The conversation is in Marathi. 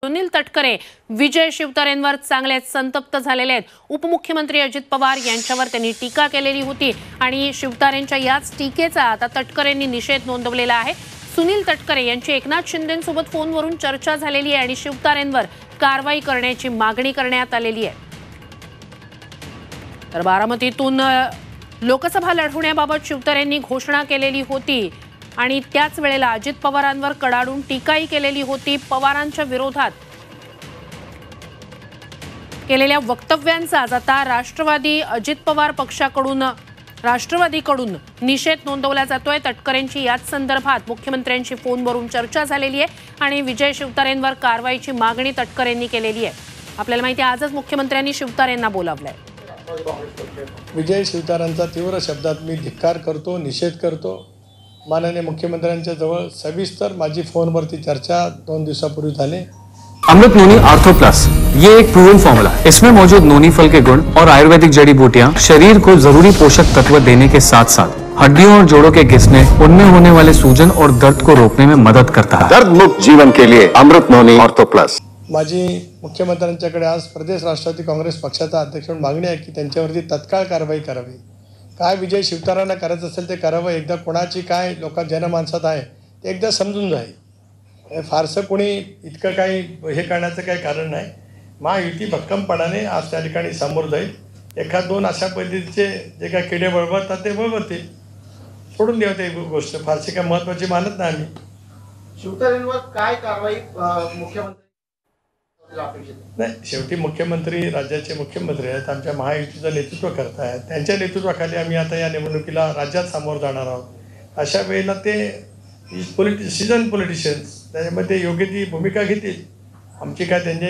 सुनील तटकरे विजय शिवतारेंवर चांगलेच संतप्त झालेले आहेत। उपमुख्यमंत्री अजित पवार यांच्यावर त्यांनी टीका केलेली होती आणि शिवतारेंच्या याच टीकेचा आता तटकरेंनी निषेध नोंदवलेला आहे। सुनील तटकरे यांची एकनाथ शिंदेंसोबत फोनवरून चर्चा झालेली आहे आणि शिवतारेंवर कारवाई करण्याची मागणी करण्यात आलेली आहे। तर बारामतीतून लोकसभा लढवण्याबाबत शिवतारेंनी घोषणा केलेली होती आणि त्याच वेळेला अजित पवारांवर कडाडून टीकाही केलेली होती। पवारांच्या विरोधात केलेल्या वक्तव्यांचा आता राष्ट्रवादी अजित पवार पक्षाकडून राष्ट्रवादीकडून निषेध नोंदवला जातोय। तटकरेंची याच संदर्भात मुख्यमंत्र्यांशी फोनवरून चर्चा झालेली आहे आणि विजय शिवतारेंवर कारवाईची मागणी तटकरेंनी केलेली आहे। आपल्याला माहिती आहे आजच मुख्यमंत्र्यांनी शिवतारेंना बोलावलंय। विजय शिवतारेंचा तीव्र शब्दात मी धिक्कार करतो, निषेध करतो। माननीय मुख्यमंत्र्यांच्या जवळ सविस्तर माझी फोनवरती चर्चा 2 दिवसापूर्वी झाली। अमृत नोनी आर्थो प्लस ये एक प्रूवन फॉर्मूला है। इसमें मौजूद नोनी फल के गुण और आयुर्वेदिक जड़ी बूटियां शरीर को जरूरी पोषक तत्व देने के साथ साथ हड्डियों और जोड़ों के घिसने, उनमें होने वाले सूजन और दर्द को रोकने में मदद करता है। दर्द मुक्त जीवन के लिए अमृत नोनी आर्थो प्लस। माझी मुख्यमंत्र्यांच्याकडे आज प्रदेश राष्ट्रवादी काँग्रेस पक्षाचा अध्यक्ष म्हणून मागणी आहे की त्यांच्यावरती तत्काळ कारवाई करावी। काय विजय शिवतारेंना करायचं असेल ते करावं। एकदा कोणाची काय लोक जनमानसात आहे ते एकदा समजून जाईल। फारसं कोणी इतकं काही हे करण्याचं काही कारण नाही। महायुती भक्कमपणाने आज त्या ठिकाणी समोर जाईल। एखाद दोन अशा पद्धतीचे जे काही किडे बळबळतात ते बळबळतील, सोडून द्यावं ते गोष्ट, फारशी काय महत्त्वाची मानत नाही आम्ही। शिवतारेंवर काय कारवाई मुख्यमंत्री नाही, शेवटी मुख्यमंत्री राज्याचे मुख्यमंत्री आहेत, आमच्या महायुतीचं नेतृत्व करत आहेत। त्यांच्या नेतृत्वाखाली आम्ही आता या निवडणुकीला राज्यात सामोरं जाणार आहोत। अशा वेळेला ते सीझन पॉलिटिशियन्स त्याच्यामध्ये योग्य ती भूमिका घेतील। आमची काय त्यांच्या